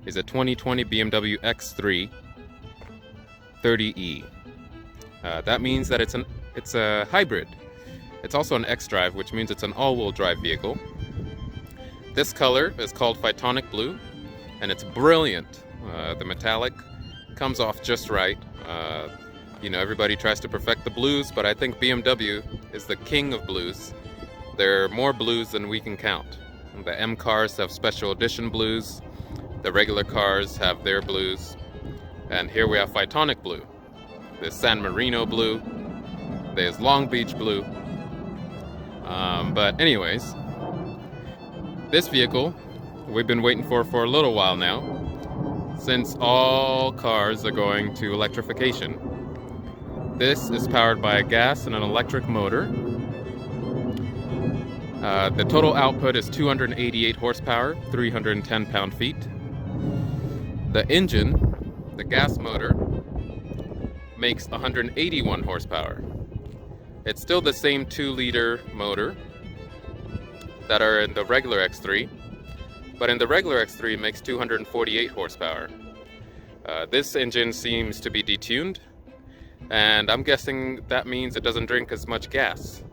is a 2020 BMW X3 30e. That means that it's a hybrid. It's also an X-Drive, which means it's an all-wheel drive vehicle. This color is called Photonic Blue, and it's brilliant. The metallic comes off just right. You know, everybody tries to perfect the blues, but I think BMW is the king of blues. There are more blues than we can count. The M cars have special edition blues. The regular cars have their blues. And here we have Photonic Blue. There's San Marino Blue. There's Long Beach Blue. But anyways, this vehicle we've been waiting for a little while now, since all cars are going to electrification. This is powered by a gas and an electric motor. The total output is 288 horsepower, 310 pound-feet. The engine, the gas motor, makes 181 horsepower. It's still the same 2-liter motor that are in the regular X3, but in the regular X3 it makes 248 horsepower. This engine seems to be detuned, and I'm guessing that means it doesn't drink as much gas,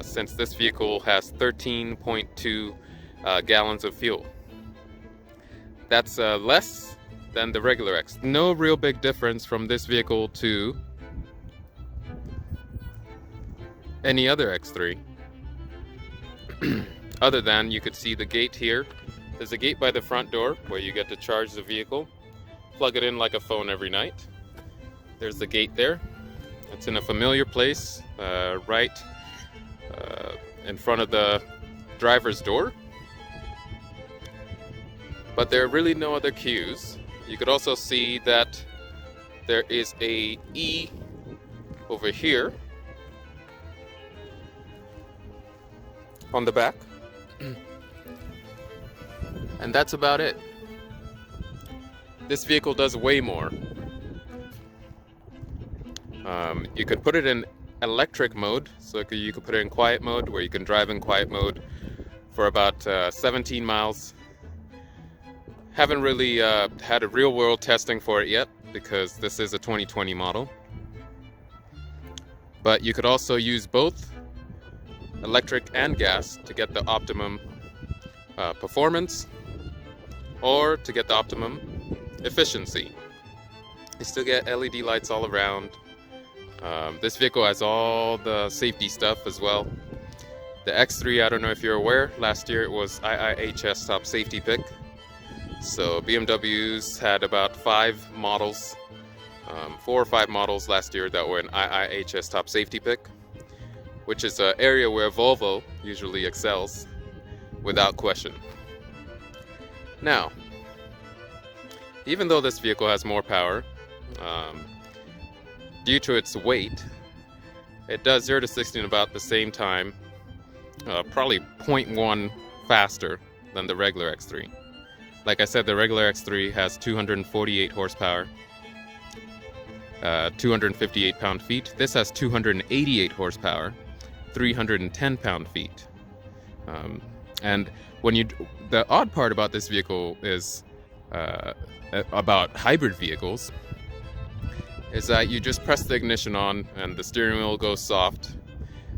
since this vehicle has 13.2 gallons of fuel. That's less than the regular X. No real big difference from this vehicle to any other X3. Other than you could see the gate here. There's a gate by the front door where you get to charge the vehicle, plug it in like a phone every night. There's the gate there. It's in a familiar place, right in front of the driver's door. But there are really no other cues. You could also see that there is a E over here on the back. And that's about it. This vehicle does way more. You could put it in electric mode, so you could put it in quiet mode, where you can drive in quiet mode for about 17 miles. Haven't really had a real world testing for it yet, because this is a 2020 model. But you could also use both electric and gas to get the optimum performance, or to get the optimum efficiency. You still get LED lights all around. This vehicle has all the safety stuff as well. The X3, I don't know if you're aware, last year it was IIHS Top Safety Pick. So BMW's had about 5 models, 4 or 5 models last year that were in IIHS Top Safety Pick, which is an area where Volvo usually excels without question. Now, even though this vehicle has more power, due to its weight, it does 0 to 60 in about the same time, probably 0.1 faster than the regular X3. Like I said, the regular X3 has 248 horsepower, 258 pound-feet. This has 288 horsepower, 310 pound-feet. And the odd part about this vehicle is, about hybrid vehicles, is that you just press the ignition on and the steering wheel goes soft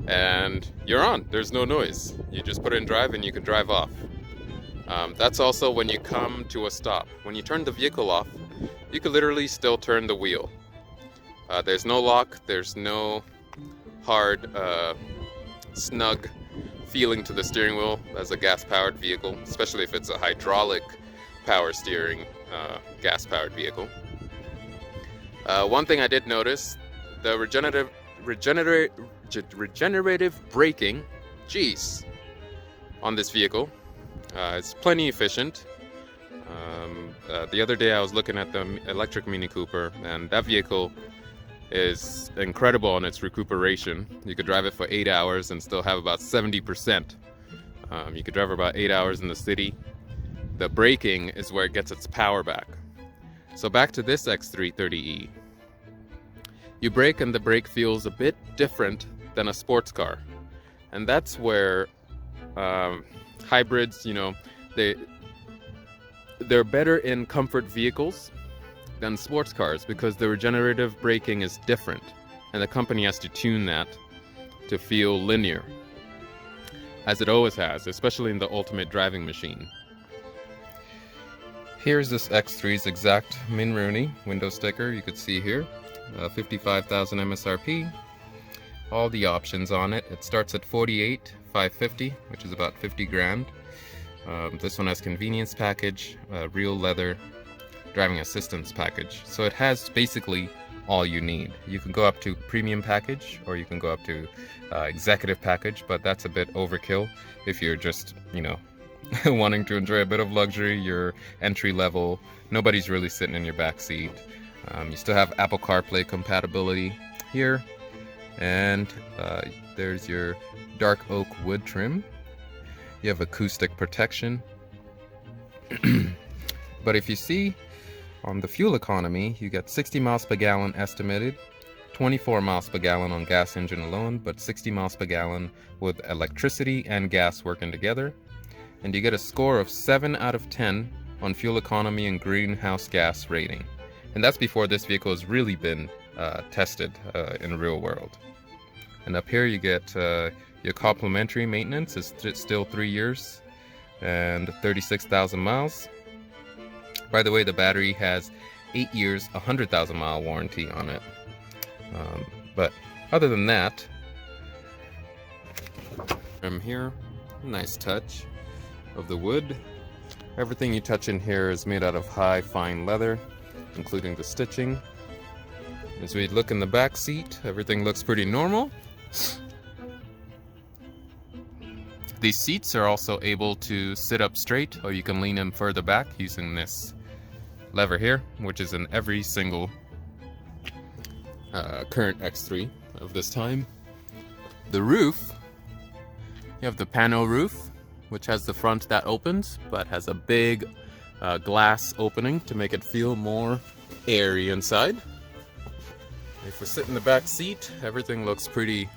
and you're on. There's no noise. You just put it in drive and you can drive off. That's also when you come to a stop. When you turn the vehicle off, you could literally still turn the wheel. There's no lock, there's no hard, snug feeling to the steering wheel as a gas-powered vehicle, especially if it's a hydraulic power steering, gas-powered vehicle. One thing I did notice, the regenerative braking, on this vehicle. It's plenty efficient. The other day I was looking at the electric Mini Cooper, and that vehicle is incredible on its recuperation. You could drive it for 8 hours and still have about 70%. You could drive for about 8 hours in the city. The braking is where it gets its power back. So back to this X3 30e. You brake and the brake feels a bit different than a sports car. And that's where hybrids, you know, they're better in comfort vehicles than sports cars because the regenerative braking is different, and the company has to tune that to feel linear, as it always has, especially in the ultimate driving machine. Here's this X3's exact Min Rooney window sticker. You could see here, 55,000 MSRP. All the options on it. It starts at 48,550, which is about 50 grand. This one has convenience package, real leather, driving assistance package. So it has basically all you need. You can go up to premium package, or you can go up to executive package, but that's a bit overkill if you're just, you know, wanting to enjoy a bit of luxury. You're entry level, nobody's really sitting in your back seat. You still have Apple CarPlay compatibility here, and there's your dark oak wood trim. You have acoustic protection. But if you see on the fuel economy, you get 60 miles per gallon estimated, 24 miles per gallon on gas engine alone, but 60 miles per gallon with electricity and gas working together. And you get a score of 7 out of 10 on fuel economy and greenhouse gas rating. And that's before this vehicle has really been tested in the real world. And up here you get your complimentary maintenance is still 3 years and 36,000 miles. By the way, the battery has 8 years, 100,000 mile warranty on it. But other than that, from here, nice touch of the wood. Everything you touch in here is made out of high fine leather, including the stitching. As we look in the back seat, everything looks pretty normal. These seats are also able to sit up straight, or you can lean them further back using this lever here, which is in every single current X3 of this time. The roof, you have the pano roof, which has the front that opens, but has a big glass opening to make it feel more airy inside. If we sit in the back seat, everything looks pretty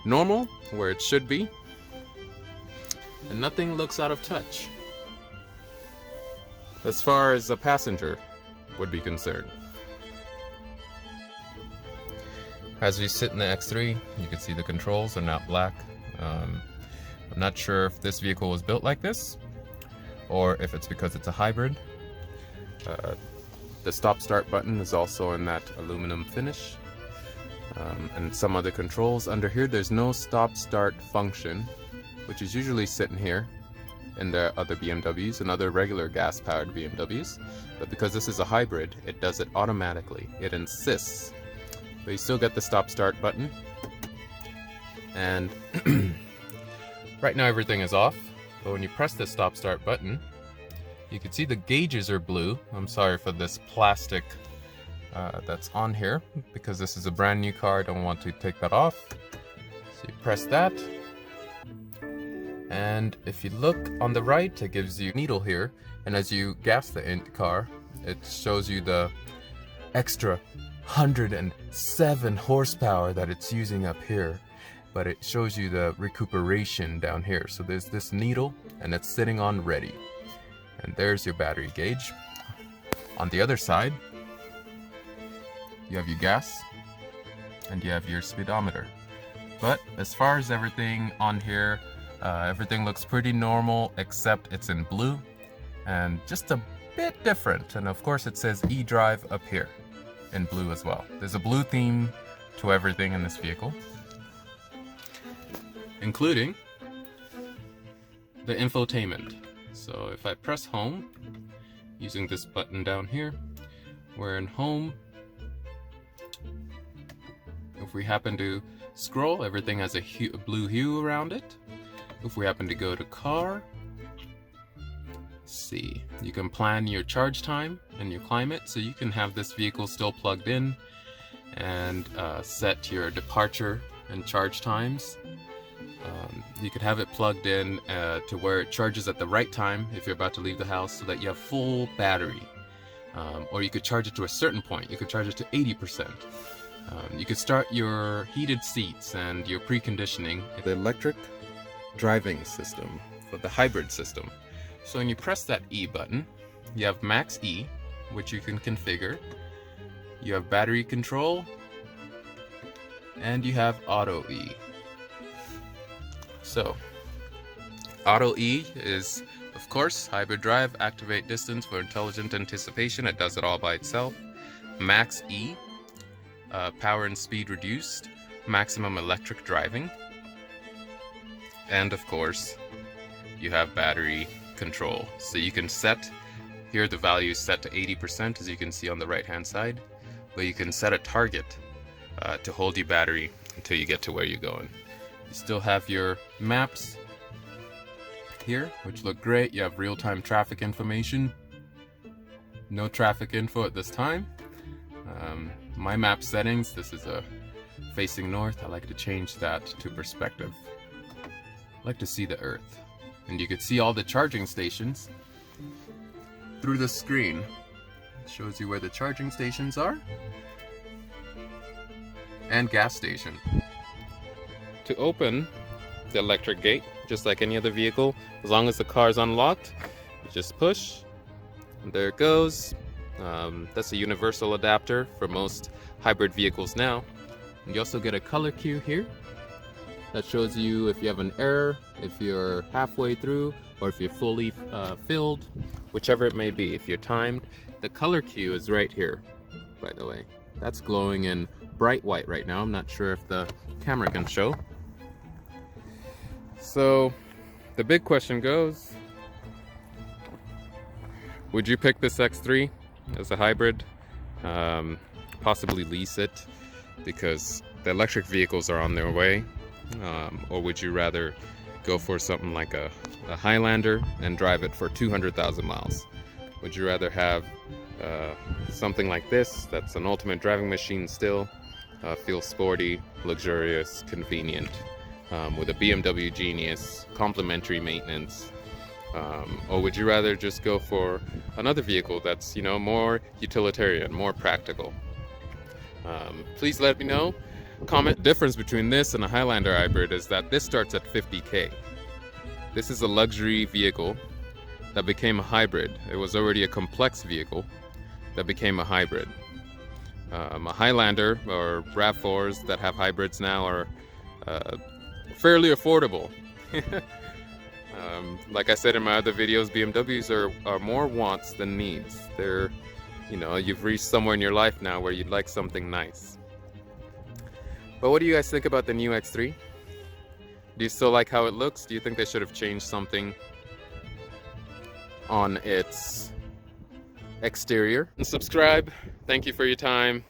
normal, where it should be. And nothing looks out of touch, as far as a passenger would be concerned. As we sit in the X3, you can see the controls are not black. I'm not sure if this vehicle was built like this, or if it's because it's a hybrid. The stop-start button is also in that aluminum finish. And some other controls. Under here, there's no stop-start function, which is usually sitting here in the other BMWs and other regular gas-powered BMWs. But because this is a hybrid, it does it automatically. It insists. But you still get the stop-start button. And right now everything is off. But when you press the stop-start button, you can see the gauges are blue. I'm sorry for this plastic that's on here, because this is a brand new car. I don't want to take that off. So you press that. And if you look on the right, it gives you a needle here. And as you gas the car, it shows you the extra 107 horsepower that it's using up here. But it shows you the recuperation down here. So there's this needle, and it's sitting on ready. And there's your battery gauge. On the other side, you have your gas, and you have your speedometer. But as far as everything on here, everything looks pretty normal, except it's in blue, and just a bit different. And of course it says eDrive up here in blue as well. There's a blue theme to everything in this vehicle, including the infotainment. So if I press home, using this button down here, we're in home. If we happen to scroll, everything has a blue hue around it. If we happen to go to car, see, you can plan your charge time and your climate, so you can have this vehicle still plugged in and set your departure and charge times. You could have it plugged in to where it charges at the right time if you're about to leave the house, so that you have full battery. Or you could charge it to a certain point. You could charge it to 80%. You could start your heated seats and your preconditioning. The electric driving system for the hybrid system. So when you press that E button, You have Max E, which you can configure. You have battery control, and you have Auto E. So, Auto E is, of course, hybrid drive, activate distance for intelligent anticipation. It does it all by itself. Max E, power and speed reduced, maximum electric driving. And of course, you have battery control. So you can set, here the value is set to 80%, as you can see on the right hand side, but you can set a target to hold your battery until you get to where you're going. You still have your maps here, which look great. You have real-time traffic information. No traffic info at this time. My map settings, this is a facing north. I like to change that to perspective. I like to see the earth. And you can see all the charging stations through the screen. It shows you where the charging stations are. And gas station. To open the electric gate, just like any other vehicle, as long as the car is unlocked, you just push, and there it goes. That's a universal adapter for most hybrid vehicles now. And you also get a color cue here that shows you if you have an error, if you're halfway through, or if you're fully filled, whichever it may be. If you're timed, the color cue is right here, by the way. That's glowing in bright white right now. I'm not sure if the camera can show. So the big question goes, would you pick this X3 as a hybrid? Possibly lease it because the electric vehicles are on their way, or would you rather go for something like a Highlander and drive it for 200,000 miles? Would you rather have something like this that's an ultimate driving machine still, feels sporty, luxurious, convenient, with a BMW Genius, complimentary maintenance, or would you rather just go for another vehicle that's, you know, more utilitarian, more practical? Please let me know. Comment difference between this and a Highlander hybrid is that this starts at 50K. This is a luxury vehicle that became a hybrid. It was already a complex vehicle that became a hybrid. A Highlander or RAV4s that have hybrids now are fairly affordable. Like I said in my other videos, BMWs are more wants than needs. They're, you know, you've reached somewhere in your life now where you'd like something nice. But what do you guys think about the new X3? Do you still like how it looks? Do you think they should have changed something on its exterior? And subscribe. Thank you for your time.